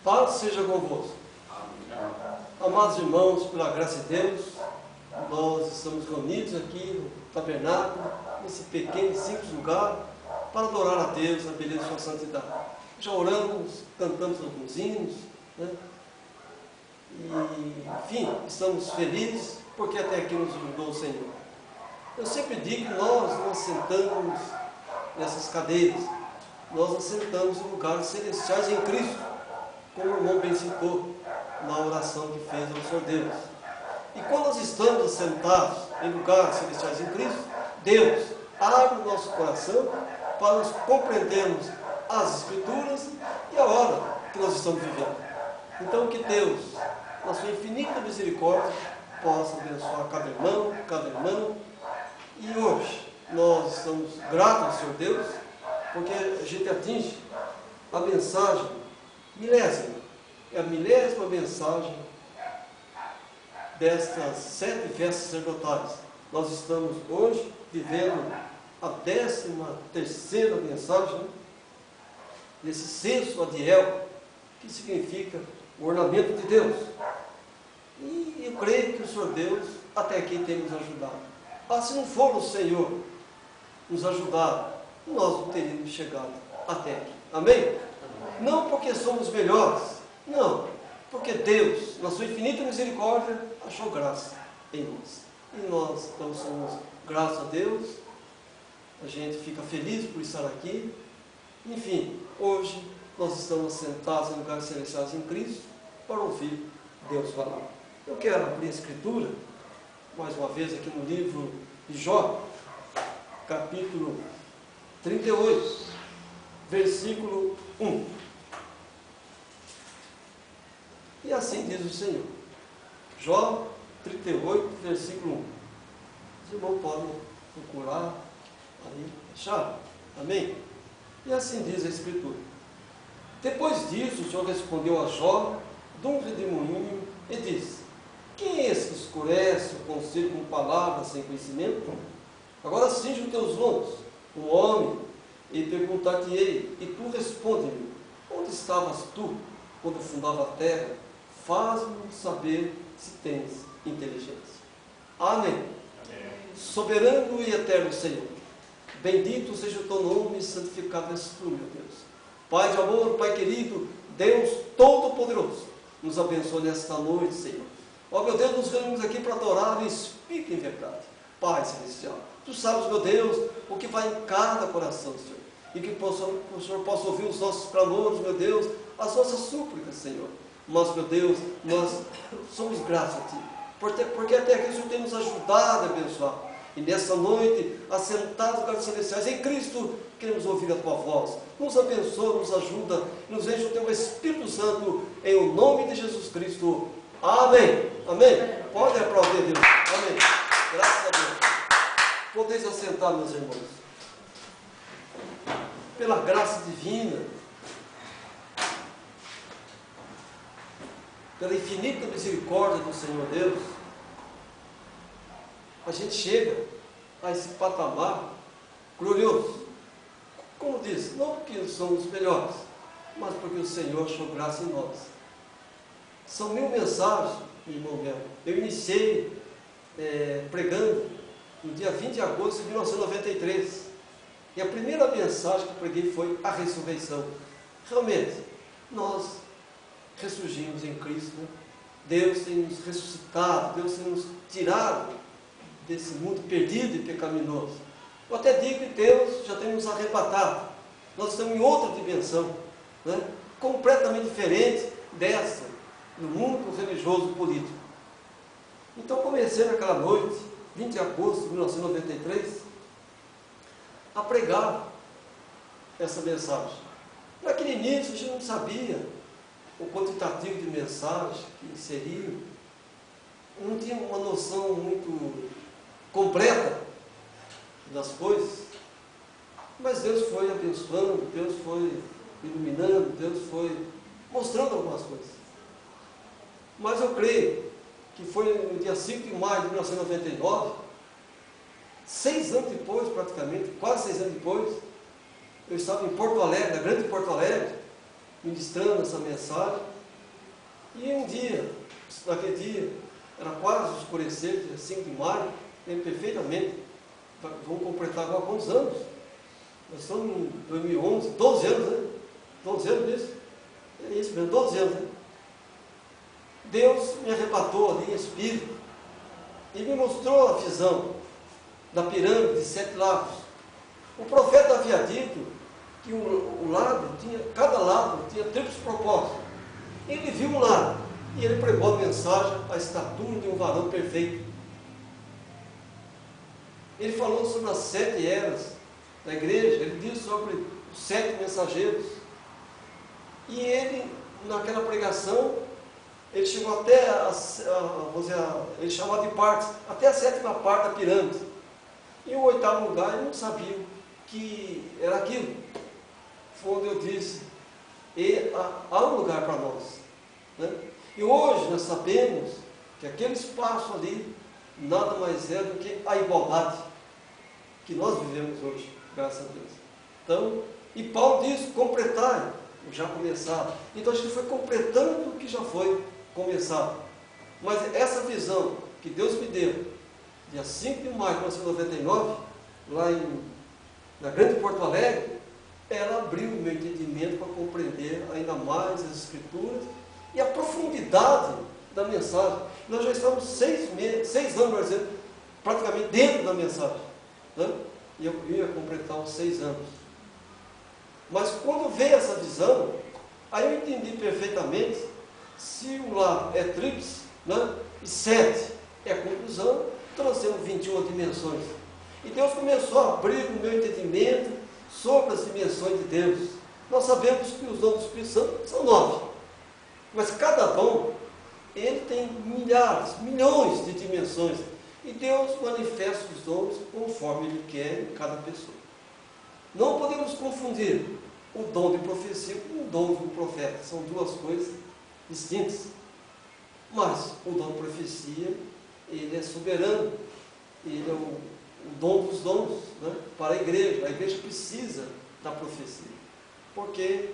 Paz seja convosco. Amados irmãos, pela graça de Deus, nós estamos reunidos aqui no tabernáculo, nesse pequeno e simples lugar, para adorar a Deus na beleza de sua santidade. Já oramos, cantamos alguns hinos, né? E, enfim, estamos felizes porque até aqui nos ajudou o Senhor. Eu sempre digo que nós não assentamos nessas cadeiras, nós assentamos em lugares celestiais em Cristo, como o irmão bem citou na oração que fez ao Senhor Deus. E quando nós estamos assentados em lugares celestiais em Cristo, Deus abre o nosso coração para nós compreendermos as Escrituras e a hora que nós estamos vivendo. Então que Deus, na sua infinita misericórdia, possa abençoar cada irmão, cada irmã. E hoje nós estamos gratos ao Senhor Deus, porque a gente atinge a mensagem milésima. É a milésima mensagem destas 7 festas sacerdotais. Nós estamos hoje vivendo a 13ª mensagem desse censo Adiel, que significa o ornamento de Deus. E eu creio que o Senhor Deus até aqui tem nos ajudado. Se não for o Senhor nos ajudar, nós não teríamos chegado até aqui. Amém? Não porque somos melhores, não, porque Deus, na sua infinita misericórdia, achou graça em nós. E nós então somos graças a Deus, a gente fica feliz por estar aqui. Enfim, hoje nós estamos sentados em lugares celestiais em Cristo para ouvir Deus falar. Eu quero abrir a Escritura, mais uma vez aqui no livro de Jó, capítulo 38, versículo 1. E assim diz o Senhor. Jó 38, versículo 1. Os irmãos podem procurar aí, achar. Amém? E assim diz a Escritura. Depois disso, o Senhor respondeu a Jó de um redemoinho e disse: quem é esse que escurece o conselho com palavras sem conhecimento? Agora cinge os teus lombos, um homem, e perguntar-te-ei, e tu responde-me: onde estavas tu quando fundava a terra? Faz-me saber se tens inteligência. Amém. Amém. Soberano e eterno Senhor, bendito seja o teu nome e santificado és tu, meu Deus. Pai de amor, Pai querido, Deus Todo-Poderoso, nos abençoe nesta noite, Senhor. Ó meu Deus, nos reunimos aqui para adorar em espírito e em verdade. Pai Celestial, Tu sabes, meu Deus, o que vai em cada coração, Senhor. E que o Senhor possa ouvir os nossos clamores, meu Deus, as nossas súplicas, Senhor. Mas, meu Deus, nós somos gratos a Ti, porque até aqui o Senhor tem nos ajudado a abençoar. E nessa noite, assentados nos lugares celestiais, em Cristo, queremos ouvir a Tua voz. Nos abençoa, nos ajuda, nos enche o Teu Espírito Santo, em o nome de Jesus Cristo. Amém. Amém. Pode aplaudir Deus. Amém. Graças a Deus. Podeis assentar, meus irmãos. Pela graça divina, pela infinita misericórdia do Senhor Deus, a gente chega a esse patamar glorioso. Como diz, não porque somos melhores, mas porque o Senhor achou graça em nós. São 1000 mensagens, irmão meu. Eu iniciei pregando no dia 20 de agosto de 1993. E a primeira mensagem que eu preguei foi a ressurreição. Realmente, nós ressurgimos em Cristo, né? Deus tem nos ressuscitado, Deus tem nos tirado desse mundo perdido e pecaminoso. Eu até digo que Deus já tem nos arrebatado. Nós estamos em outra dimensão, né? Completamente diferente dessa, no mundo religioso e político. Então comecei naquela noite, 20 de agosto de 1993, a pregar essa mensagem. Naquele início a gente não sabia o quantitativo de mensagens que seria, não tinha uma noção muito completa das coisas, mas Deus foi abençoando, Deus foi iluminando, Deus foi mostrando algumas coisas. Mas eu creio que foi no dia 5 de maio de 1999, 6 anos depois praticamente, quase 6 anos depois, eu estava em Porto Alegre, na grande Porto Alegre, ministrando essa mensagem. E um dia, naquele dia, era quase escurecer, dia 5 de maio, lembro perfeitamente, vamos completar agora quantos anos? Nós estamos em 2011, 12 anos, né? 12 anos disso? É isso mesmo, 12 anos, né? Deus me arrebatou ali em espírito e me mostrou a visão da pirâmide de 7 lados. O profeta havia dito que cada lado tinha triplos propósitos. Ele viu um lado e ele pregou a mensagem, a estatura de um varão perfeito. Ele falou sobre as 7 eras da igreja, ele disse sobre os 7 mensageiros. E ele, naquela pregação, ele chegou até ele chamava de partes, até a 7ª parte da pirâmide. E o 8º lugar ele não sabia que era aquilo. Foi onde eu disse, há um lugar para nós, né? E hoje nós sabemos que aquele espaço ali nada mais é do que a igualdade que nós vivemos hoje, graças a Deus. Então, e Paulo diz, completai o já começado. Então a gente foi completando o que já foi começado. Mas essa visão que Deus me deu, dia 5 de maio de 1999, lá na Grande Porto Alegre, ela abriu o meu entendimento para compreender ainda mais as Escrituras e a profundidade da mensagem. Nós já estamos 6 anos, por exemplo, praticamente dentro da mensagem, né? E eu ia completar os 6 anos. Mas quando veio essa visão, aí eu entendi perfeitamente, se o lado é tríplice, né? E 7 é a conclusão, então nós temos 21 dimensões. E Deus começou a abrir o meu entendimento sobre as dimensões de Deus. Nós sabemos que os dons do Espírito Santo são 9. Mas cada dom, ele tem milhares, milhões de dimensões. E Deus manifesta os dons conforme Ele quer em cada pessoa. Não podemos confundir o dom de profecia com o dom de um profeta. São duas coisas distintas. Mas o dom de profecia, ele é soberano. Ele é o dom dos dons, né? Para a igreja. A igreja precisa da profecia. Porque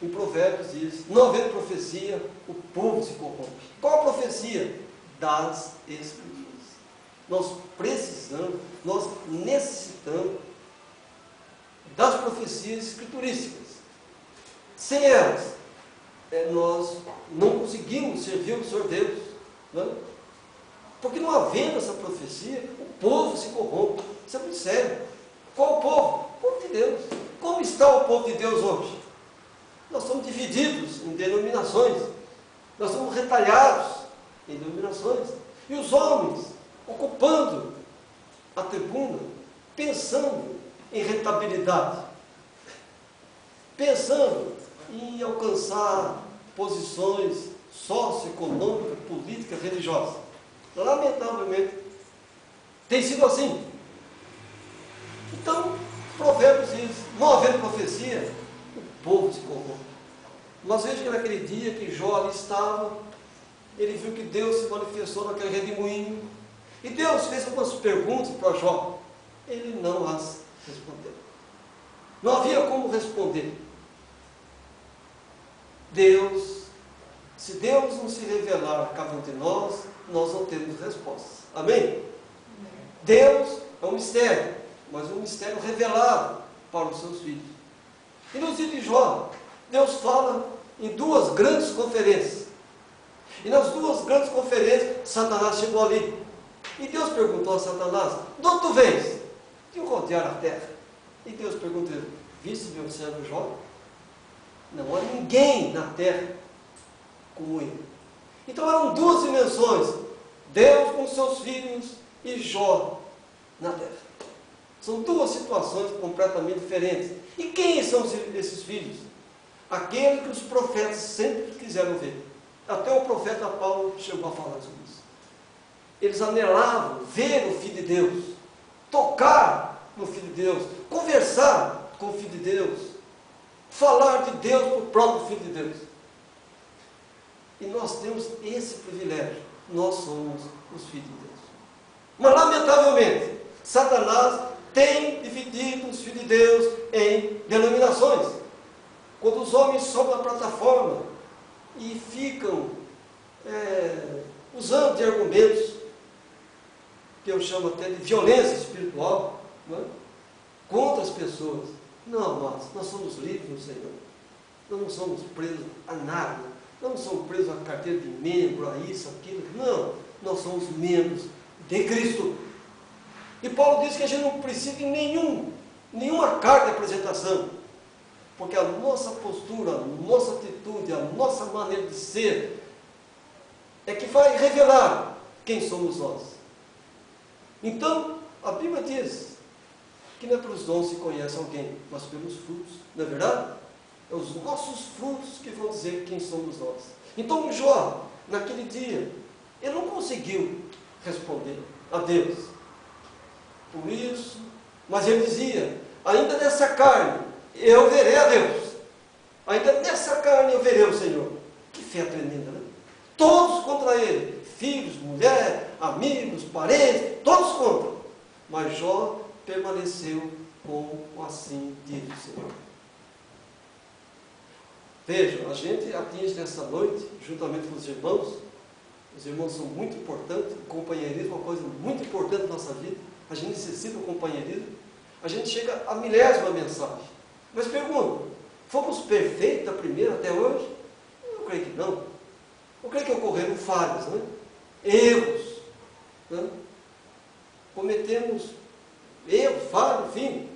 em Provérbios diz, não havendo profecia, o povo se corrompe. Qual a profecia? Das Escrituras. Nós precisamos, nós necessitamos das profecias escriturísticas. Sem elas, nós não conseguimos servir o Senhor Deus, né? Porque não havendo essa profecia, o povo se corrompe. Isso é muito sério. Qual o povo? O povo de Deus. Como está o povo de Deus hoje? Nós somos divididos em denominações. Nós somos retalhados em denominações. E os homens ocupando a tribuna, pensando em rentabilidade, pensando em alcançar posições socioeconômicas, políticas, religiosas. Lamentavelmente, tem sido assim. Então, Provérbios diz, não havendo profecia, o povo se corrompe. Nós vemos que naquele dia que Jó ali estava, ele viu que Deus se manifestou naquele redemoinho. E Deus fez algumas perguntas para Jó. Ele não as respondeu. Não havia como responder. Se Deus não se revelar a cada um de nós, nós não temos respostas. Amém? Deus é um mistério, mas um mistério revelado para os seus filhos. E no livro de Jó, Deus fala em 2 grandes conferências. E nas 2 grandes conferências, Satanás chegou ali. E Deus perguntou a Satanás, de onde tu vens? De rodear a terra. E Deus perguntou, viste meu servo Jó? Não há ninguém na terra como ele. Então eram 2 dimensões, Deus com seus filhos e Jó na terra. São 2 situações completamente diferentes. E quem são esses filhos? Aqueles que os profetas sempre quiseram ver. Até o profeta Paulo chegou a falar sobre isso. Eles anelavam ver o Filho de Deus, tocar no Filho de Deus, conversar com o Filho de Deus, falar de Deus para o próprio Filho de Deus. E nós temos esse privilégio. Nós somos os filhos de Deus. Mas, lamentavelmente, Satanás tem dividido os filhos de Deus em denominações. Quando os homens sobem na plataforma e ficam usando de argumentos, que eu chamo até de violência espiritual, não é? Contra as pessoas. Não, nós somos livres no Senhor. Nós não somos presos a nada. Nós não somos presos a carteira de membro, a isso, aquilo. Não, nós somos membros de Cristo. E Paulo diz que a gente não precisa de nenhuma carta de apresentação. Porque a nossa postura, a nossa atitude, a nossa maneira de ser é que vai revelar quem somos nós. Então, a Bíblia diz que não é pelos dons se conhece alguém, mas pelos frutos. Não é verdade? É os nossos frutos que vão dizer quem somos nós. Então, Jó, naquele dia, ele não conseguiu responder a Deus. Por isso, mas ele dizia, ainda nessa carne, eu verei a Deus. Ainda nessa carne eu verei o Senhor. Que fé tremenda, né? Todos contra ele. Filhos, mulher, amigos, parentes, todos contra. Mas Jó permaneceu como assim diz o Senhor. Vejam, a gente atinge nessa noite, juntamente com os irmãos são muito importantes, o companheirismo é uma coisa muito importante na nossa vida, a gente necessita do companheirismo, a gente chega à 1000ª mensagem. Mas pergunto, fomos perfeitos da primeira até hoje? Eu creio que não. Eu creio que ocorreram falhas, né? Erros, né? Cometemos erros, falhas, enfim.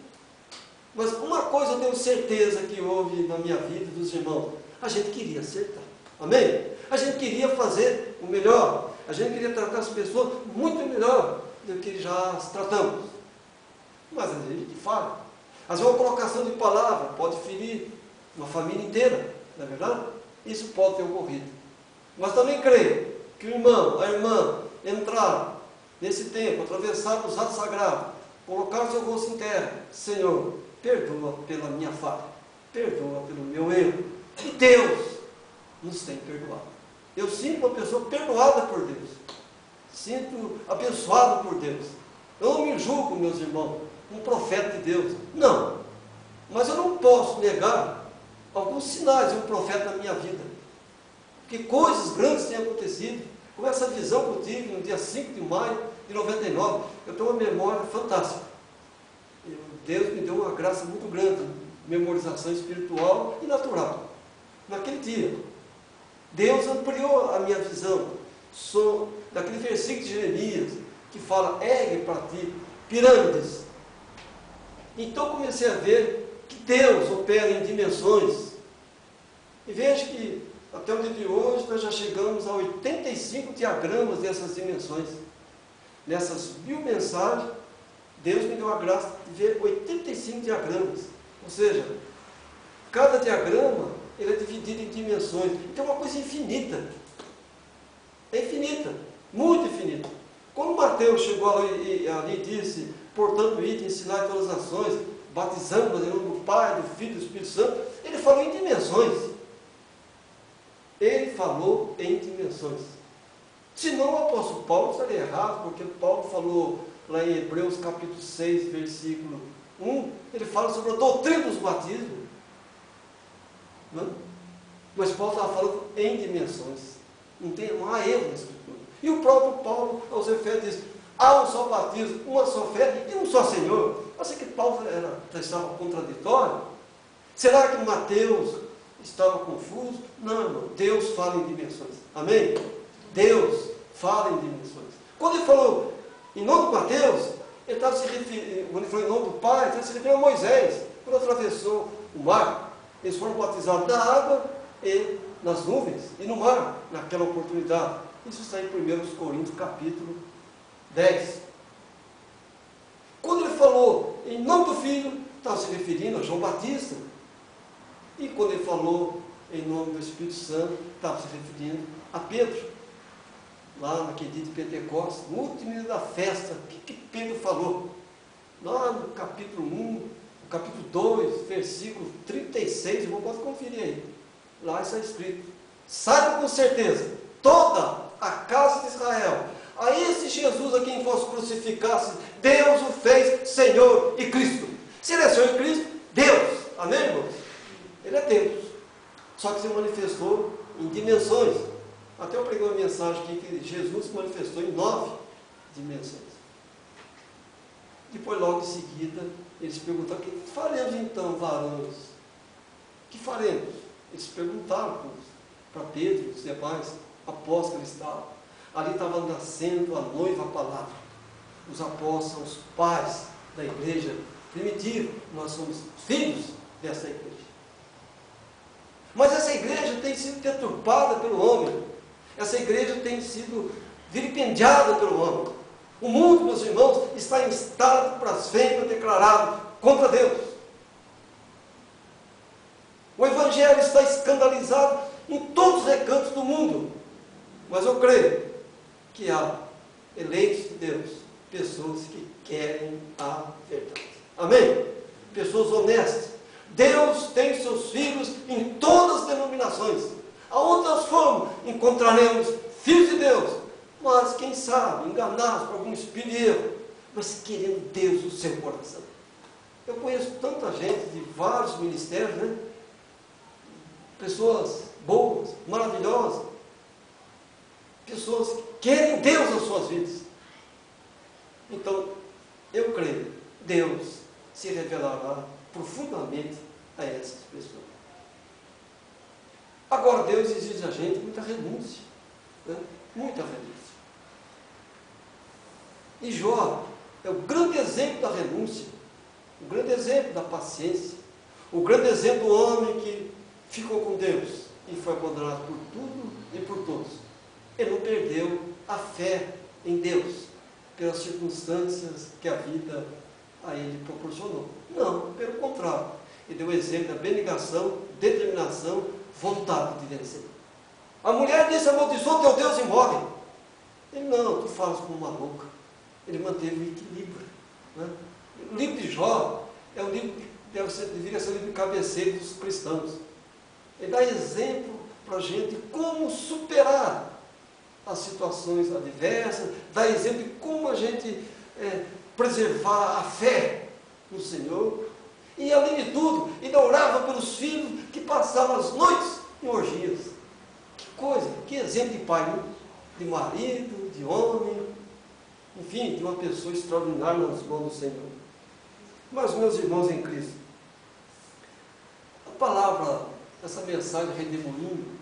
Mas uma coisa eu tenho certeza que houve na minha vida dos irmãos, a gente queria acertar, amém? A gente queria fazer o melhor, a gente queria tratar as pessoas muito melhor do que já as tratamos. Mas às vezes a gente falha. Às vezes uma colocação de palavra pode ferir uma família inteira, não é verdade? Isso pode ter ocorrido. Mas também creio que o irmão, a irmã entraram nesse tempo, atravessaram os atos sagrados, colocaram seu rosto em terra. Senhor, perdoa pela minha falha, perdoa pelo meu erro. E Deus nos tem perdoado. Eu sinto uma pessoa perdoada por Deus. Sinto abençoado por Deus. Eu não me julgo, meus irmãos, um profeta de Deus. Não. Mas eu não posso negar alguns sinais de um profeta na minha vida. Porque coisas grandes têm acontecido. Com essa visão que eu tive no dia 5 de maio de 99, eu tenho uma memória fantástica. Deus me deu uma graça muito grande, memorização espiritual e natural. Naquele dia, Deus ampliou a minha visão daquele versículo de Jeremias, que fala, ergue para ti pirâmides. Então comecei a ver que Deus opera em dimensões. E veja que até o dia de hoje nós já chegamos a 85 diagramas dessas dimensões. Nessas 1000 mensagens, Deus me deu a graça de ver 85 diagramas. Ou seja, cada diagrama ele é dividido em dimensões. Então é uma coisa infinita. É infinita, muito infinita. Quando Mateus chegou ali e disse, portanto, ide ensinar todas as nações, batizando em nome do Pai, do Filho e do Espírito Santo, ele falou em dimensões. Ele falou em dimensões. Senão o apóstolo Paulo estaria errado, porque Paulo falou lá em Hebreus capítulo 6, versículo 1, ele fala sobre a doutrina dos batismos. Não? Mas Paulo estava falando em dimensões. Não há erro na Escritura. E o próprio Paulo, aos Efésios, diz, há um só batismo, uma só fé e um só Senhor. Assim que Paulo estava contraditório. Será que Mateus estava confuso? Não, irmão. Deus fala em dimensões. Amém? Deus fala em dimensões. Quando ele falou em nome de Mateus, ele estava se referindo, quando ele falou em nome do Pai, ele estava se referindo a Moisés. Quando atravessou o mar, eles foram batizados na água e nas nuvens e no mar, naquela oportunidade. Isso está em 1 Coríntios capítulo 10. Quando ele falou em nome do Filho, estava se referindo a João Batista. E quando ele falou em nome do Espírito Santo, estava se referindo a Pedro. Lá naquele dia de Pentecostes, no último dia da festa, o que Pedro falou? Lá no capítulo 1, no capítulo 2, versículo 36, irmão, pode conferir aí. Lá está escrito, saiba com certeza, toda a casa de Israel, a esse Jesus a quem vós crucificasse, Deus o fez Senhor e Cristo. Se ele é Senhor e Cristo, Deus, amém, irmãos? Ele é Deus. só que se manifestou em dimensões. Até eu preguei uma mensagem aqui que Jesus se manifestou em 9 dimensões. Depois, logo em seguida, eles perguntaram: o que faremos então, varões? O que faremos? Eles perguntaram para Pedro e os demais apóstolos que eles estavam. Ali estava nascendo a noiva palavra. Os apóstolos são os pais da igreja primitiva. Nós somos filhos dessa igreja. Mas essa igreja tem sido deturpada pelo homem. Essa igreja tem sido vilipendiada pelo homem. O mundo, meus irmãos, está em estado blasfemo declarado contra Deus. O evangelho está escandalizado em todos os recantos do mundo. Mas eu creio que há eleitos de Deus, pessoas que querem a verdade. Amém? Pessoas honestas. Deus tem seus filhos em todas as denominações. Aonde nós formos, encontraremos filhos de Deus. Mas, quem sabe, enganados por algum espírito de erro, mas querendo Deus no seu coração. Eu conheço tanta gente de vários ministérios, né? Pessoas boas, maravilhosas. Pessoas que querem Deus nas suas vidas. Então, eu creio, Deus se revelará profundamente a essas pessoas. Agora, Deus exige a gente muita renúncia. Né? Muita renúncia. E Jó é o grande exemplo da renúncia, o grande exemplo da paciência, o grande exemplo do homem que ficou com Deus e foi abandonado por tudo e por todos. Ele não perdeu a fé em Deus pelas circunstâncias que a vida a ele proporcionou. Não, pelo contrário. Ele deu exemplo da abnegação, determinação, vontade de vencer. A mulher disse: amaldiçoa teu Deus e morre. Ele: não, tu falas como uma louca. Ele manteve o equilíbrio. Né? O livro de Jó é um livro que deveria ser o livro de cabeceira dos cristãos. Ele dá exemplo para a gente como superar as situações adversas, dá exemplo de como a gente preservar a fé no Senhor. E além de tudo, ele orava pelos filhos que passavam as noites em orgias. Que coisa, que exemplo de pai, né? De marido, de homem, enfim, de uma pessoa extraordinária nas mãos do Senhor. Mas, meus irmãos em Cristo, a palavra, essa mensagem de redemoinho,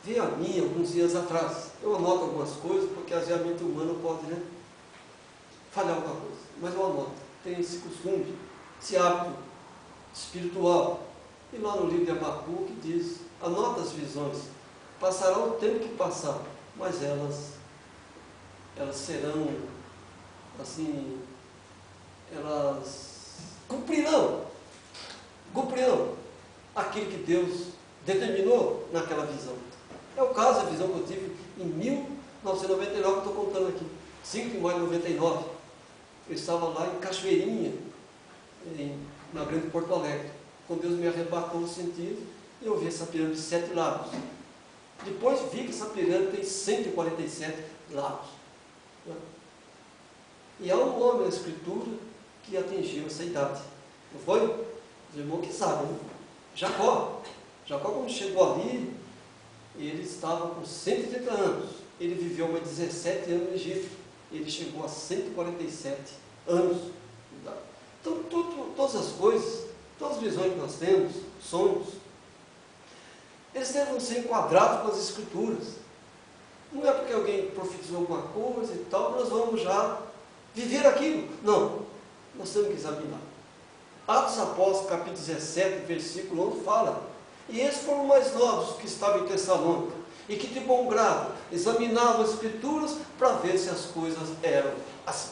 veio a mim alguns dias atrás. Eu anoto algumas coisas, porque às vezes a mente humana pode, né, falhar alguma coisa. Mas eu anoto. Tem esse costume, esse hábito espiritual. E lá no livro de Abacuque diz: anota as visões. Passará o tempo que passar, mas elas serão, assim, elas cumprirão aquilo que Deus determinou naquela visão. É o caso da visão que eu tive em 1999, que eu estou contando aqui, 5 de maio de 99. Eu estava lá em Cachoeirinha, na Grande Porto Alegre, quando Deus me arrebatou o sentido, e eu vi essa pirâmide de 7 lagos. Depois vi que essa pirâmide tem 147 lagos. E há um homem na Escritura que atingiu essa idade. Não foi? Os irmãos que sabem, né? Jacó, quando chegou ali, ele estava com 130 anos. Ele viveu mais 17 anos no Egito. Ele chegou a 147 anos de idade. Então, todas as coisas, todas as visões que nós temos, sonhos, eles devem ser enquadrados com as Escrituras. Não é porque alguém profetizou alguma coisa e tal, nós vamos já viver aquilo. Não, nós temos que examinar. Atos Apóstolos, capítulo 17, versículo 11, fala: e esses foram mais novos que estavam em Tessalônica, e que de bom grado examinavam as Escrituras para ver se as coisas eram assim.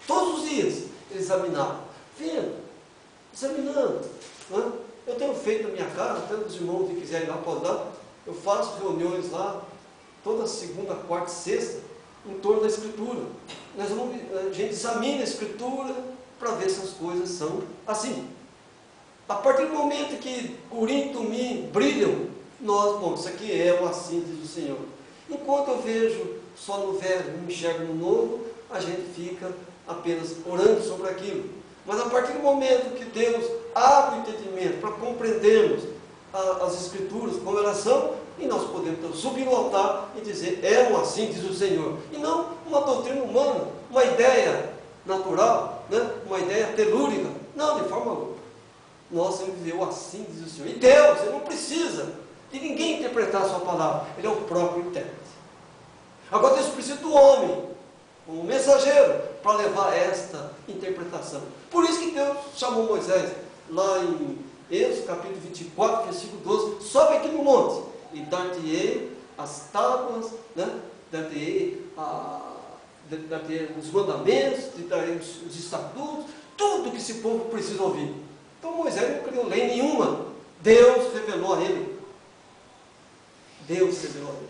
Todos os dias eles examinavam, vendo, examinando. Né? Eu tenho feito na minha casa, até os irmãos que quiserem ir lá podem dar, eu faço reuniões lá, toda segunda, quarta e sexta, em torno da Escritura. A gente examina a Escritura para ver se as coisas são assim. A partir do momento que Urim e Tumim brilham, bom, isso aqui é uma síntese do Senhor. Enquanto eu vejo só no velho, não enxergo no novo, a gente fica apenas orando sobre aquilo. Mas a partir do momento que Deus abre o entendimento para compreendermos as Escrituras como elas são, e nós podemos então subir no altar e dizer, assim diz o Senhor. E não uma doutrina humana, uma ideia natural, né? Uma ideia telúrica. Não, de forma alguma. Nós temos que dizer, assim diz o Senhor. E Deus, Ele não precisa de ninguém interpretar a sua palavra. Ele é o próprio intérprete. Agora Deus precisa do homem, um mensageiro, para levar esta interpretação. Por isso que Deus chamou Moisés, lá em Êxodo capítulo 24, versículo 12, sobe aqui no monte, e dar-te-ei as tábuas, né? dar-te-ei os mandamentos, dar-te-ei os estatutos, tudo que esse povo precisa ouvir. Então Moisés não criou lei nenhuma, Deus revelou a ele. Deus revelou a ele.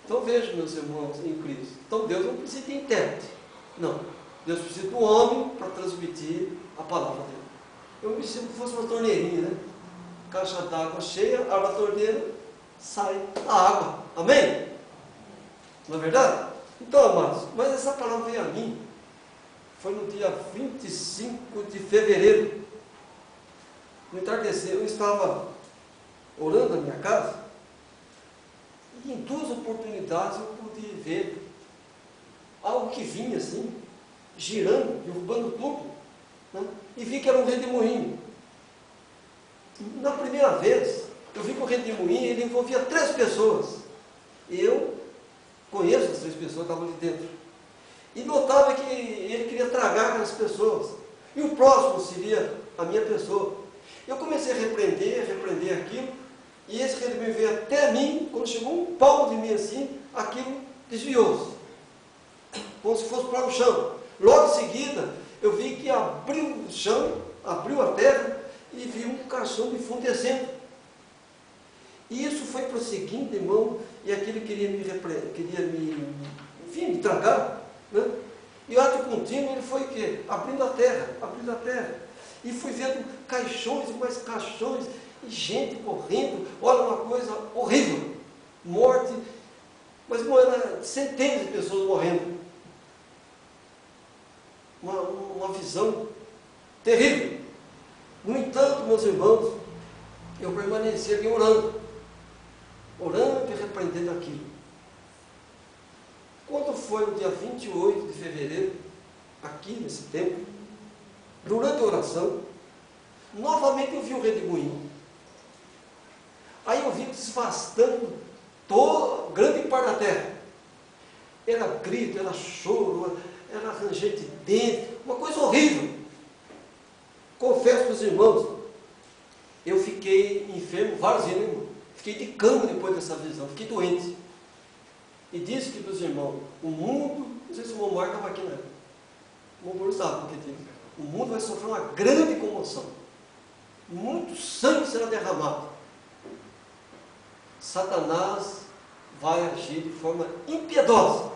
Então vejam, meus irmãos em Cristo, então Deus não precisa de intérprete, não, Deus precisa do homem para transmitir a palavra dele. Eu me sinto que fosse uma torneirinha, né? Caixa d'água cheia, abre a torneira, sai a água. Amém? Não é verdade? Então, amados, mas essa palavra veio a mim, foi no dia 25 de fevereiro. No entardecer, eu estava orando na minha casa, e em duas oportunidades eu pude ver algo que vinha assim, girando, derrubando tudo, né? E vi que era um redemoinho. Na primeira vez, eu vi que o redemoinho ele envolvia 3 pessoas. Eu conheço as 3 pessoas que estavam ali dentro. E notava que ele queria tragar aquelas pessoas. E o próximo seria a minha pessoa. Eu comecei a repreender aquilo, e esse redemoinho veio até mim. Quando chegou um palmo de mim assim, aquilo desviou-se, como se fosse para o chão. Logo em seguida, eu vi que abriu o chão, abriu a terra, e vi um caixão me fundecendo. E isso foi prosseguindo, irmão, e aquilo queria me tragar, né? E o ato contínuo, ele foi o quê? Abrindo a terra. E fui vendo caixões e mais caixões, e gente correndo. Olha, uma coisa horrível, morte, mas não era centenas de pessoas morrendo. Uma visão terrível. No entanto, meus irmãos, eu permaneci ali orando e repreendendo aquilo. Quando foi no dia 28 de fevereiro, aqui nesse tempo, durante a oração, novamente eu vi um redemoinho. Aí eu vi desvastando grande parte da terra. Era grito, era choro, era ranger de dente, uma coisa horrível. Confesso para os irmãos, eu fiquei enfermo vários dias, irmão. Fiquei de cama depois dessa visão, fiquei doente. E disse que, meus irmãos, o mundo, não sei se o irmão Marco estava aqui, né? O irmão Bruno sabe porque disse. O mundo vai sofrer uma grande comoção. Muito sangue será derramado. Satanás vai agir de forma impiedosa.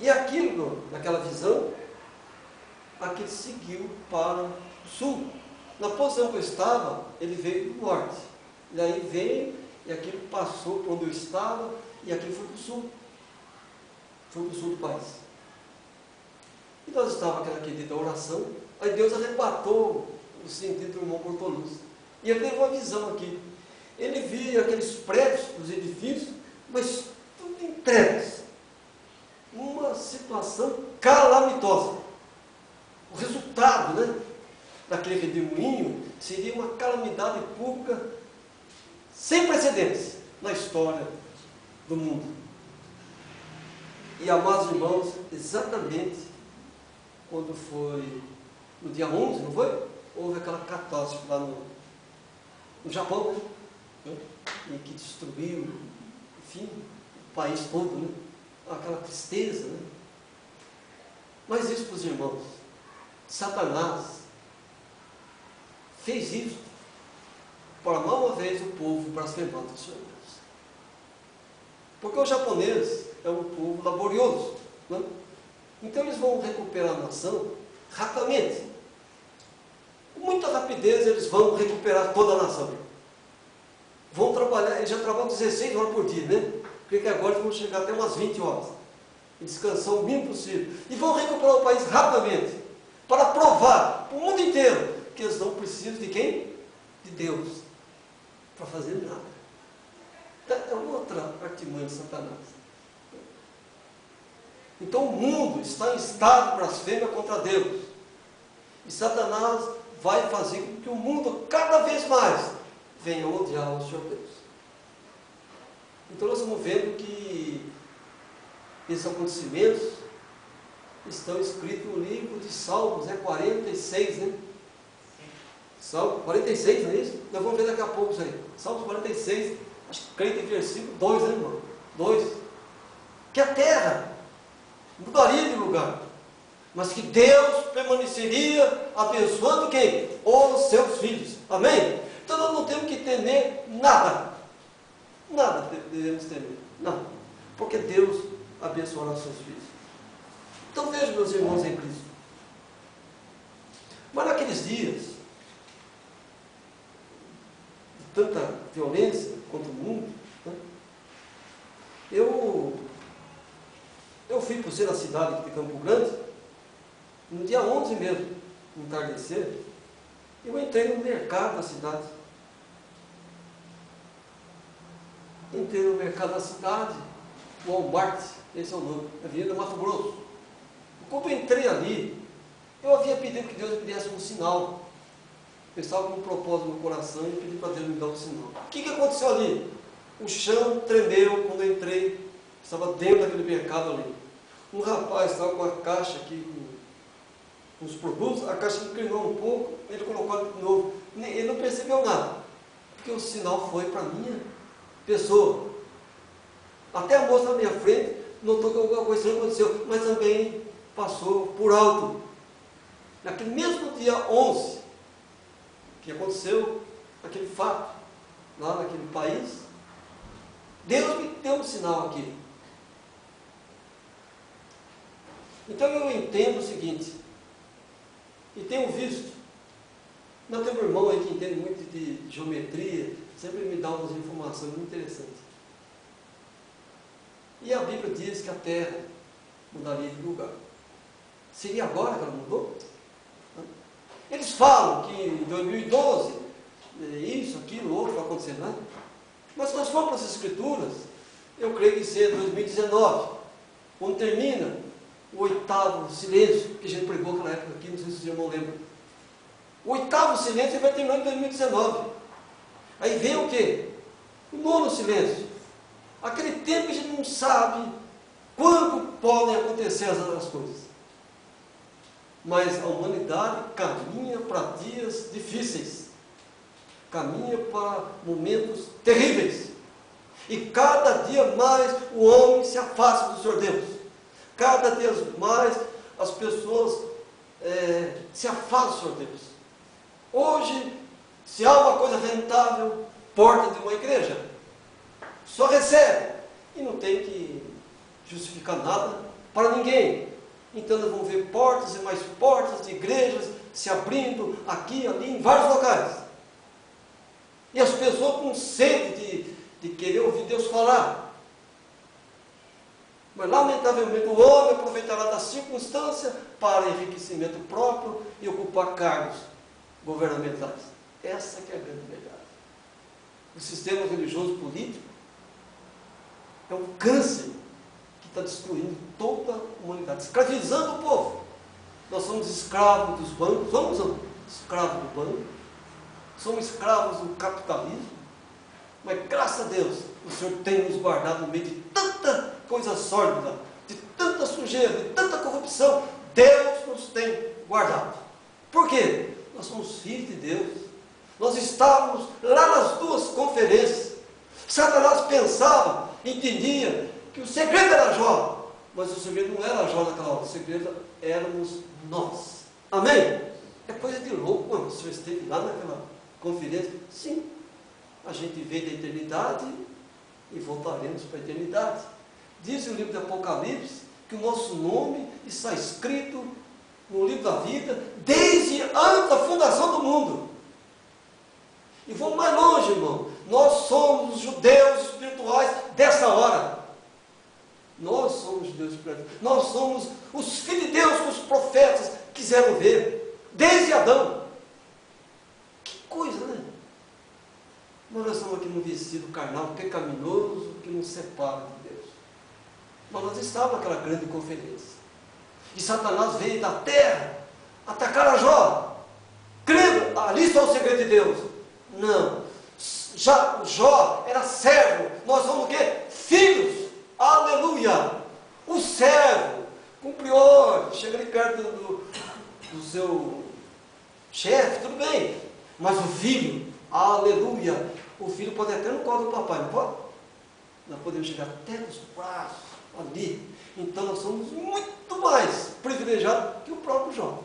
E aquilo, naquela visão, aquele seguiu para o sul. Na posição que eu estava, ele veio do norte. E aí veio, e aquilo passou por onde eu estava, e aquilo foi para o sul. Foi para o sul do país. E nós estávamos naquele dia da oração, aí Deus arrebatou o sentido do irmão Bortoluzzi. E ele teve uma visão aqui. Ele via aqueles prédios, os edifícios, mas tudo em trevas. Uma situação calamitosa. O resultado, né, daquele redemoinho seria uma calamidade pública sem precedentes na história do mundo. E, amados irmãos, exatamente quando foi no dia 11, não foi? Houve aquela catástrofe lá no Japão, né? E que destruiu, enfim, o país todo, né? Aquela tristeza, né? Mas isso, para os irmãos, Satanás fez isso para mais uma vez o povo blasfemando do Senhor Deus. Porque o japonês é um povo laborioso, né? Então eles vão recuperar a nação rapidamente. Com muita rapidez eles vão recuperar toda a nação. Vão trabalhar, eles já trabalham 16 horas por dia, né? Porque agora eles vão chegar até umas 20 horas. E descansar o mínimo possível. E vão recuperar o país rapidamente. Para provar para o mundo inteiro que eles não precisam de quem? De Deus. para fazer nada. É outra artimanha de Satanás. Então o mundo está em estado de blasfêmia contra Deus. E Satanás vai fazer com que o mundo cada vez mais venha odiar o Senhor Deus. Então nós estamos vendo que esses acontecimentos estão escritos no livro de Salmos, 46, né? Salmo 46, não é isso? Nós vamos ver daqui a pouco isso aí. Salmos 46, acho que creio que é versículo 2, né, irmão? 2. Que a terra mudaria de lugar, mas que Deus permaneceria abençoando quem? Os seus filhos. Amém? Então nós não temos que temer nada. Nada devemos temer. Nada. Porque Deus abençoará os seus filhos. Então vejam, meus irmãos em Cristo. Mas naqueles dias, de tanta violência contra o mundo, né, eu fui por ser a cidade de Campo Grande, no dia 11 mesmo, no entardecer, eu entrei no mercado da cidade. Entrei no mercado da cidade, o Walmart, esse é o nome, Avenida Mato Grosso. Quando eu entrei ali, eu havia pedido que Deus me desse um sinal. Eu estava com um propósito no coração e pedi para Deus me dar um sinal. O que aconteceu ali? O chão tremeu quando eu entrei, estava dentro daquele mercado ali. Um rapaz estava com uma caixa aqui, com os produtos, a caixa inclinou um pouco, ele colocou de novo. Ele não percebeu nada, porque o sinal foi para a minha pessoa. Até a moça na minha frente notou que alguma coisa aconteceu, mas também passou por alto. Naquele mesmo dia 11, que aconteceu aquele fato, lá naquele país, Deus me deu um sinal aqui. Então eu entendo o seguinte, e tenho visto, nós temos um irmão aí que entende muito de geometria, sempre me dá umas informações muito interessantes. E a Bíblia diz que a terra mudaria de lugar. Seria agora que ela mudou? Eles falam que em 2012, isso, aquilo, outro vai acontecer, né? Mas se nós formos para as Escrituras, eu creio que seja 2019, quando termina o 8º silêncio, que a gente pregou naquela época aqui, não sei se os irmãos lembram. O 8º silêncio vai terminar em 2019. Aí vem o quê? O 9º silêncio. Aquele tempo que a gente não sabe quando podem acontecer as coisas. Mas a humanidade caminha para dias difíceis. Caminha para momentos terríveis. E cada dia mais o homem se afasta do Senhor Deus. Cada dia mais as pessoas se afastam do Senhor Deus. Hoje, se há uma coisa rentável, porta de uma igreja, só recebe e não tem que justificar nada para ninguém. Então nós vamos ver portas e mais portas de igrejas se abrindo aqui, ali, em vários locais. E as pessoas com sede de querer ouvir Deus falar. Mas lamentavelmente o homem aproveitará da circunstância para enriquecimento próprio e ocupar cargos governamentais. Essa que é a grande verdade. O sistema religioso político é um câncer que está destruindo toda a humanidade, escravizando o povo. Nós somos escravos dos bancos, somos escravos do banco, somos escravos do capitalismo, mas graças a Deus o Senhor tem nos guardado no meio de tanta coisa sórdida, de tanta sujeira, de tanta corrupção. Deus nos tem guardado. Por quê? Nós somos filhos de Deus. Nós estávamos lá nas 2 conferências. Satanás pensava, entendia que o segredo era Jó, mas o segredo não era Jó naquela hora, o segredo éramos nós. Amém? É coisa de louco, quando o senhor esteve lá naquela conferência. Sim, a gente veio da eternidade e voltaremos para a eternidade. Diz o livro de Apocalipse que o nosso nome está escrito no livro da vida desde antes da fundação do mundo. E vamos mais longe, irmão. Nós somos os judeus espirituais dessa hora. Nós somos judeus espirituais. Nós somos os filhos de Deus que os profetas quiseram ver. Desde Adão. Que coisa, né? Mas nós estamos aqui num vestido carnal pecaminoso que nos separa de Deus. Mas nós estávamos naquela grande conferência. E Satanás veio da terra atacar a Jó, crendo, ali está o segredo de Deus. Não, Jó era servo, nós somos o quê? Filhos, aleluia. O servo, cumprior, chega ali perto do seu chefe, tudo bem, mas o filho, aleluia, o filho pode até no colo do papai, não pode? Nós podemos chegar até nos braços, ali. Então nós somos muito mais privilegiados que o próprio Jó.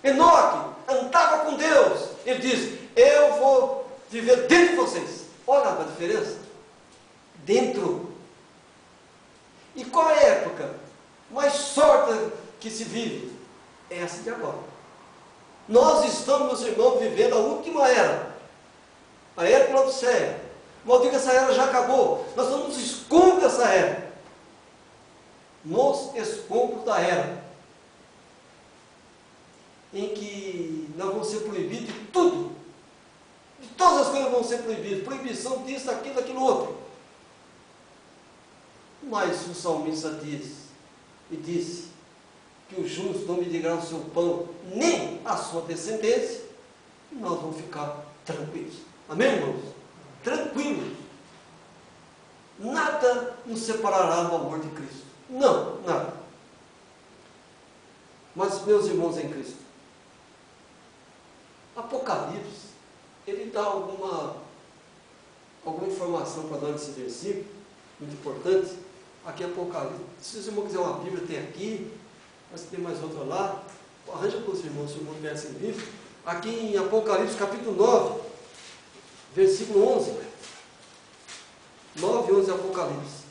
Enoque andava com Deus. Ele diz: eu vou viver dentro de vocês. Olha a diferença. Dentro. E qual é a época mais sorte que se vive? É essa de agora. Nós estamos, meus irmãos, vivendo a última era. A era da Odisseia. Mas eu digo que essa era já acabou. Nós estamos nos escombros dessa era. Nos escombros da era. Em que nós vamos ser proibidos de tudo. De todas as coisas vão ser proibidas. Proibição disso, daquilo, daquilo outro. Mas o salmista disse que o justo não medirá o seu pão, nem a sua descendência, e nós vamos ficar tranquilos. Amém, irmãos? Tranquilos. Nada nos separará do amor de Cristo. Não, nada. Mas, meus irmãos em Cristo, Apocalipse, ele dá alguma informação para nós nesse versículo, muito importante. Aqui é Apocalipse. Se os irmãos quiserem uma Bíblia, tem aqui, mas tem mais outra lá. Arranja para os irmãos, se o irmão tiver sem Bíblia. Aqui em Apocalipse, capítulo 9, versículo 11. 9 e 11 Apocalipse.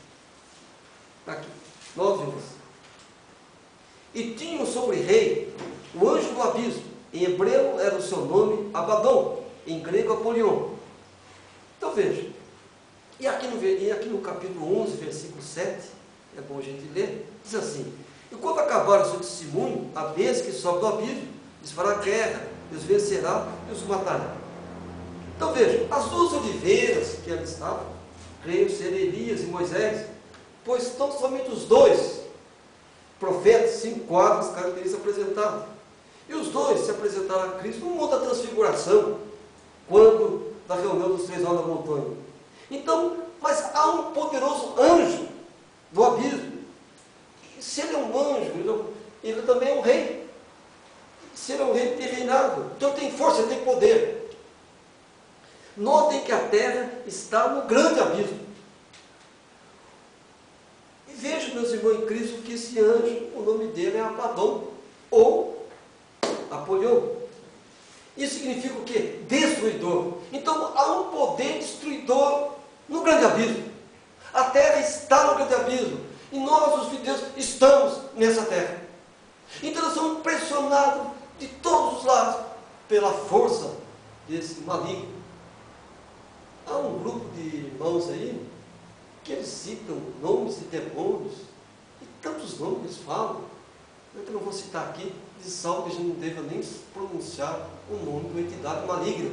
Aqui, 9 e 11. E tinham sobre rei o anjo do abismo. Em hebreu era o seu nome Abaddon, em grego Apolion. Então veja, e aqui no capítulo 11, versículo 7, é bom a gente ler, diz assim: e quando acabar o seu testemunho, a besta que sobe do abismo lhes fará guerra, e os vencerá e os matará. Então veja, as duas oliveiras que ali estavam, creio ser Elias e Moisés, pois estão somente os dois profetas, 5 quadros, características apresentadas. E os dois se apresentaram a Cristo no mundo da transfiguração, quando da reunião dos 3 anos da montanha. Então, mas há um poderoso anjo do abismo. E se ele é um anjo, ele também é um rei. Se ele é um rei, ele tem reinado. Então ele tem força, ele tem poder. Notem que a terra está no grande abismo. E vejam, meus irmãos em Cristo, que esse anjo, o nome dele é Abaddon, ou Apolion. Isso significa o quê? Destruidor. Então há um poder destruidor no grande abismo. A terra está no grande abismo. E nós, os filhos de Deus, estamos nessa terra. Então nós somos pressionados de todos os lados pela força desse maligno. Há um grupo de irmãos aí que eles citam nomes de demônios. E tantos nomes eles falam. Eu não vou citar aqui. De salvo que a gente não deva nem pronunciar o nome de uma entidade maligna.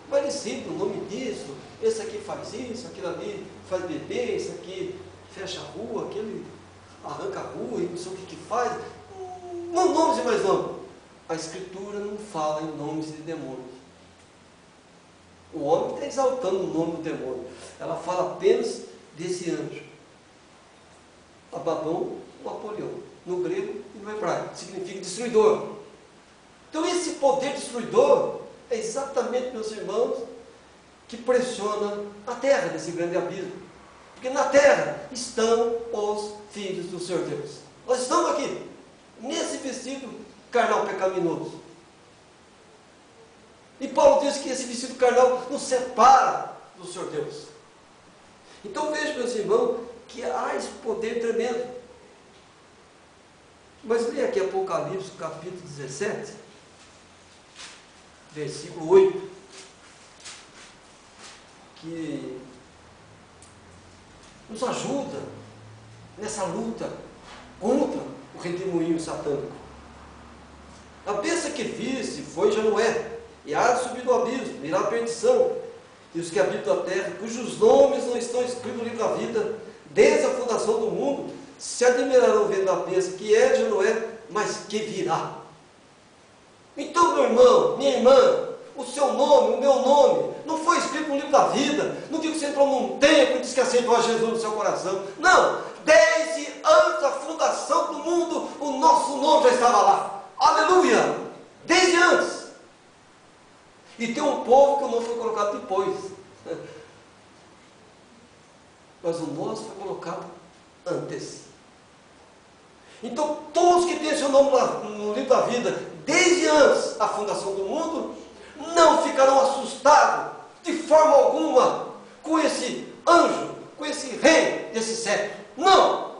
Mas eles citam o nome disso, esse aqui faz isso, aquele ali faz bebê, esse aqui fecha a rua, aquele arranca a rua e não sei o que faz. Não nomes e mais nomes. A Escritura não fala em nomes de demônios. O homem está exaltando o nome do demônio. Ela fala apenas desse anjo. Abaddon ou Apolion. No grego e no hebraico, significa destruidor. Então esse poder destruidor é exatamente, meus irmãos, que pressiona a terra desse grande abismo. Porque na terra estão os filhos do Senhor Deus. Nós estamos aqui, nesse vestido carnal pecaminoso. E Paulo diz que esse vestido carnal nos separa do Senhor Deus. Então veja, meus irmãos, que há esse poder tremendo. Mas leia aqui Apocalipse, capítulo 17, versículo 8, que nos ajuda nessa luta contra o redemoinho satânico. A besta que viste foi e já não é, e há de subir do abismo, irá à perdição. e os que habitam a terra, cujos nomes não estão escritos no livro da vida, desde a fundação do mundo, se admirarão vendo a bênção que é, já não é, mas que virá. Então, meu irmão, minha irmã, o seu nome, o meu nome, não foi escrito no livro da vida. Não digo que você entrou num templo e disse que aceitou a Jesus no seu coração. Não, desde antes da fundação do mundo, o nosso nome já estava lá. Aleluia! Desde antes. E tem um povo que o nome foi colocado depois. Mas o nosso foi colocado antes. Então, todos que têm seu nome no livro da vida, desde antes da fundação do mundo, não ficarão assustados de forma alguma com esse anjo, com esse rei desse século. Não!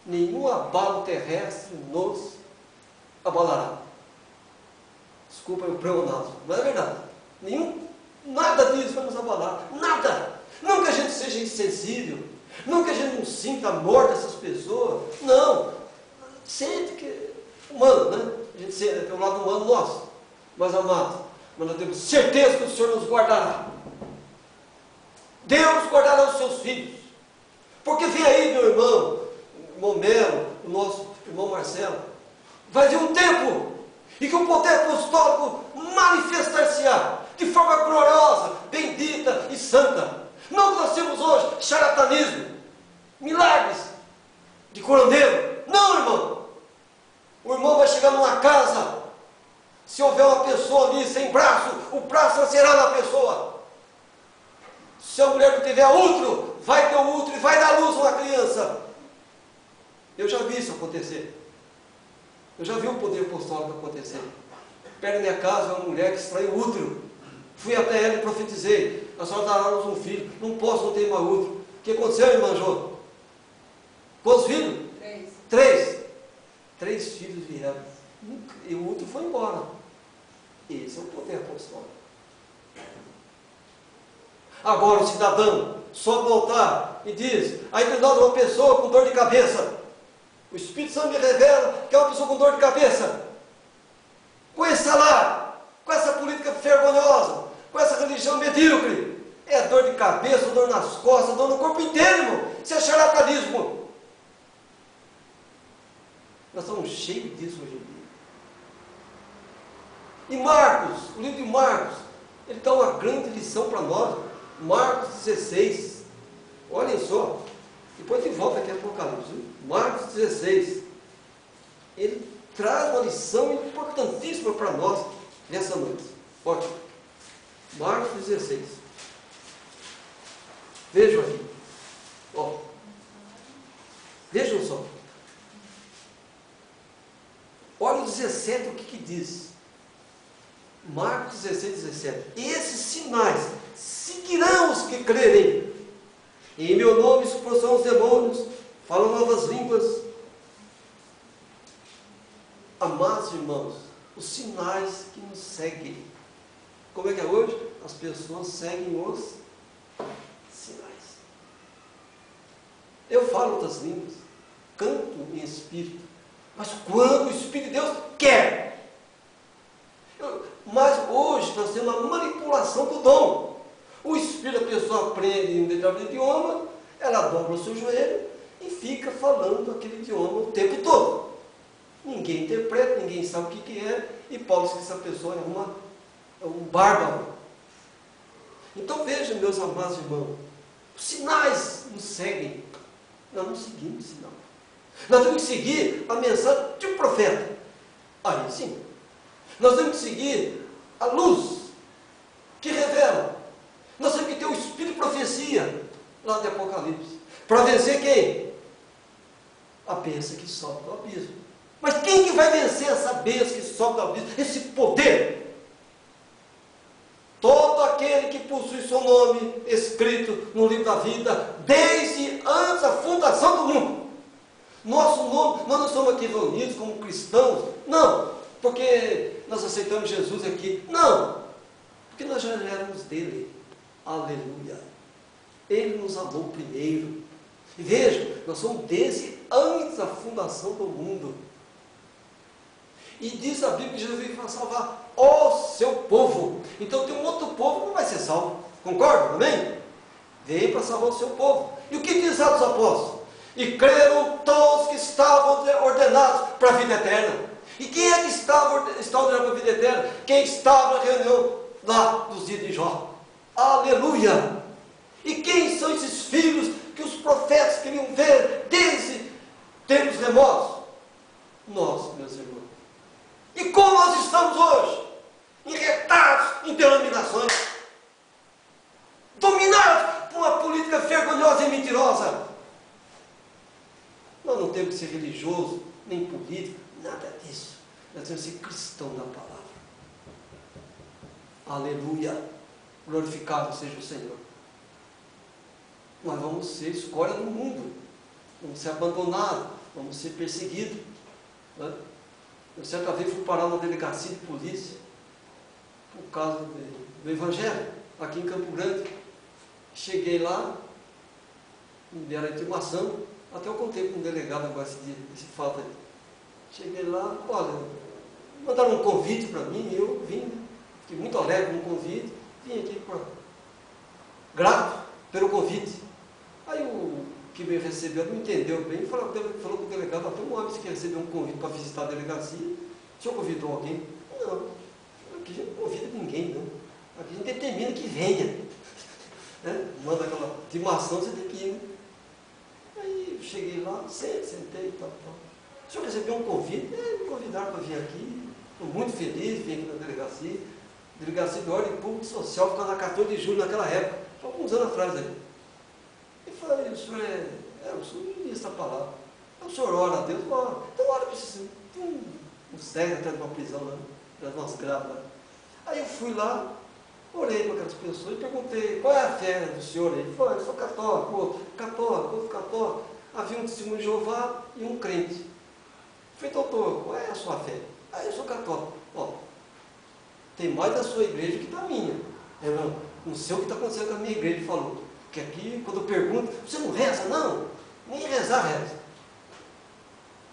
Nenhum abalo terrestre nos abalará. Desculpa o pleonasmo, mas é verdade. Nada disso vai nos abalar. Nada! Não que a gente seja insensível, não que a gente não sinta a morte dessas pessoas. Não! Sente que é humano, né? A gente sente, é o lado humano nosso. Mas, amados, nós temos certeza que o Senhor nos guardará. Deus guardará os seus filhos. Porque vem aí, meu irmão Melo, o nosso irmão Marcelo, vai vir um tempo em que o poder apostólico manifestar-se-á de forma gloriosa, bendita e santa. Não que nós temos hoje charlatanismo, milagres de curandeiro. Não, irmão. O irmão vai chegar numa casa, se houver uma pessoa ali sem braço, o braço nascerá na pessoa. Se a mulher não tiver útero, vai ter o útero e vai dar luz a uma criança. Eu já vi isso acontecer. Eu já vi o poder apostólico acontecer. Perto da minha casa, uma mulher que extraiu o útero. Fui até ela e profetizei. A senhora dará à luz um filho. Não posso, não ter mais útero. O que aconteceu, irmã Jô? Quantos filhos? 3. 3 filhos vieram. E o útero foi embora. Esse é o poder apostólico. Agora o cidadão sobe no altar e diz: aí tem dado uma pessoa com dor de cabeça. O Espírito Santo me revela que é uma pessoa com dor de cabeça. Com esse salário, com essa política vergonhosa, com essa religião medíocre. É dor de cabeça, dor nas costas, dor no corpo inteiro, irmão. Isso é charlatanismo. Nós estamos cheios disso hoje em dia. E Marcos, o livro de Marcos, ele dá uma grande lição para nós. Marcos 16. Olhem só. Depois de volta aqui a Apocalipse. Marcos 16. Ele traz uma lição importantíssima para nós nessa noite. Olha. Marcos 16. Vejam aqui. Ó. Vejam só. Olha o 17, o que diz. Marcos 16, 17. Esses sinais seguirão os que crerem. Em meu nome expulsarão os demônios, falam novas línguas. Amados irmãos, os sinais que nos seguem. Como é que é hoje? As pessoas seguem os sinais. Eu falo outras línguas, canto em espírito, mas quando o Espírito de Deus quer. Mas hoje nós temos uma manipulação do dom. O Espírito, a pessoa aprende um determinado idioma, ela dobra o seu joelho e fica falando aquele idioma o tempo todo. Ninguém interpreta, ninguém sabe o que é, e Paulo diz que essa pessoa é um bárbaro. Então vejam, meus amados irmãos, os sinais nos seguem. Nós não seguimos sinal. Nós temos que seguir a mensagem de um profeta. Aí sim. Nós temos que seguir a luz que revela. Nós temos que ter o espírito de profecia lá de Apocalipse. Para vencer quem? A bênção que sobe do abismo. Mas quem que vai vencer essa bênção que sobe do abismo? Esse poder. Todo aquele que possui seu nome escrito no livro da vida, desde antes da fundação do mundo. Nosso nome, nós não estamos aqui reunidos como cristãos, não, porque nós aceitamos Jesus aqui, não, porque nós já éramos dele. Aleluia. Ele nos amou primeiro. E vejam, nós somos desde antes da fundação do mundo. E diz a Bíblia que Jesus veio para salvar o seu povo. Então tem um outro povo que não vai ser salvo. Concorda? Amém? Veio para salvar o seu povo. E o que diz Atos dos Apóstolos? E creram todos que estavam ordenados para a vida eterna. E quem é que está ordenado para a vida eterna? Quem estava na reunião lá dos dias de Jó. Aleluia! E quem são esses filhos que os profetas queriam ver desde tempos remotos? Nós, meus irmãos. E como nós estamos hoje? Enretados em denominações, dominados por uma política vergonhosa e mentirosa. Nós não temos que ser religioso, nem político, nada disso. Nós temos que ser cristão da palavra. Aleluia! Glorificado seja o Senhor. Nós vamos ser escória do mundo, vamos ser abandonados, vamos ser perseguidos. Né? Eu certa vez fui parar na delegacia de polícia por causa do Evangelho, aqui em Campo Grande. Cheguei lá, me deram a intimação, até eu contei com um delegado agora esse fato aí. Cheguei lá, olha, mandaram um convite para mim, e eu vim, fiquei muito alegre com o convite, vim aqui grato pelo convite. Aí o que me recebeu não entendeu bem, falou com o delegado, até um homem que recebeu um convite para visitar a delegacia. O senhor convidou alguém? Não, aqui a gente não convida ninguém, não. Aqui a gente determina que venha. Né? Manda aquela intimação, você tem que ir. Né? Aí eu cheguei lá, sentei e tal. O senhor recebeu um convite? Me convidaram para vir aqui. Estou muito feliz, vim aqui na delegacia. Delegacia de Ordem Pública e Social, ficava na 14 de julho naquela época, alguns anos atrás aí. E falei, o senhor o senhor ministra a palavra. O senhor ora a Deus, ora. Então ora para você. Tem um cego atrás de uma prisão lá, das nossas grávidas. Aí eu fui lá, orei para aquelas pessoas e perguntei, qual é a fé do senhor? Ele falou, eu sou católico, outro católico. Havia um testemunho de Jeová e um crente. Eu falei, doutor, qual é a sua fé? Ah, eu sou católico. Ó, tem mais da sua igreja que da minha. Eu não sei o que está acontecendo com a minha igreja, ele falou. Porque aqui, quando eu pergunto, você não reza? Não, nem rezar reza.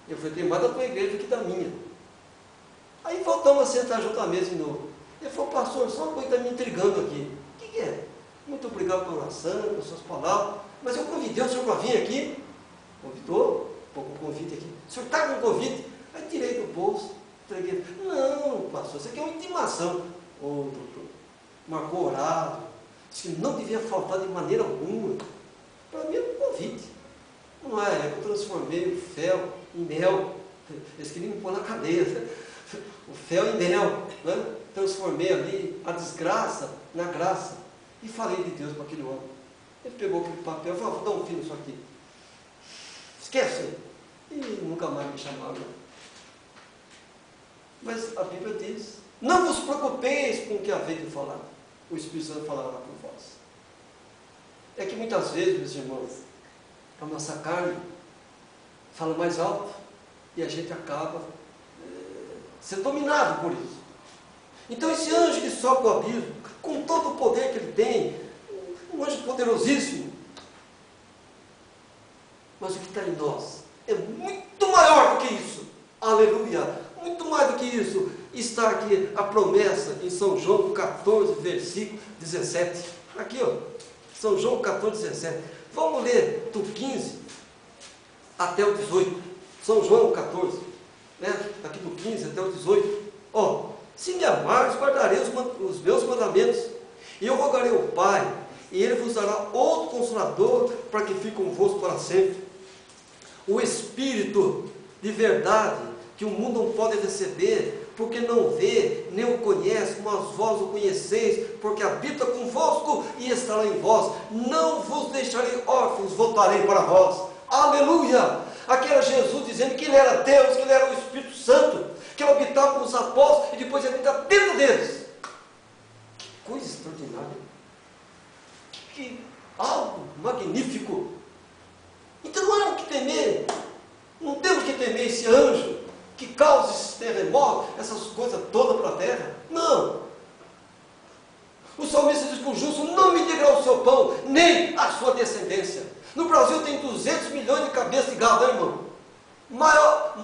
Eu falei, tem mais da tua igreja que da minha. Aí voltamos a sentar junto à mesa de novo. Ele falou, pastor, só uma coisa que está me intrigando aqui. O que é? Muito obrigado pela oração, pelas suas palavras, mas eu convidei o senhor para vir aqui. Convidou? Pô, com convite aqui. O senhor está com convite? Aí tirei do bolso, entreguei. Não, pastor, isso aqui é uma intimação. Ô, doutor, marcou horário, disse que não devia faltar de maneira alguma. Para mim era um convite. Não é que eu transformei o fel em mel. Eles queriam me pôr na cadeia. O fel em mel. Né? Transformei ali a desgraça na graça. E falei de Deus para aquele homem. Ele pegou aquele papel e falou, vou dar um fim nisso aqui. Esquece. E nunca mais me chamaram. Mas a Bíblia diz, não vos preocupeis com o que haveis de falar. O Espírito Santo falará por vós. É que muitas vezes, meus irmãos, a nossa carne fala mais alto e a gente acaba sendo dominado por isso. Então esse anjo que sobe do abismo, com todo o poder que ele tem, um anjo poderosíssimo, mas o que está em nós é muito maior do que isso. Aleluia! Muito mais do que isso. Está aqui a promessa em São João 14, versículo 17. Aqui, ó. São João 14, 17. Vamos ler do 15 até o 18. São João 14. Né? Aqui do 15 até o 18. Ó. Se me amares, guardarei os meus mandamentos. E eu rogarei ao Pai, e Ele vos dará outro Consolador, para que fique convosco para sempre. O Espírito de verdade, que o mundo não pode receber, porque não vê, nem o conhece, mas vós o conheceis, porque habita convosco e estará em vós. Não vos deixarei órfãos, voltarei para vós. Aleluia! Aqui era Jesus dizendo que Ele era Deus, que Ele era o Espírito Santo, que Ele habitava com os apóstolos e depois habita dentro deles. Que coisa extraordinária! Que algo magnífico! Então não há o que temer, não temos que temer esse anjo que causa esses terremotos, essas coisas todas para a terra. Não! O salmista diz que o justo não medirá o seu pão, nem a sua descendência. No Brasil tem 200 milhões de cabeças de gado, né, irmão? Maior,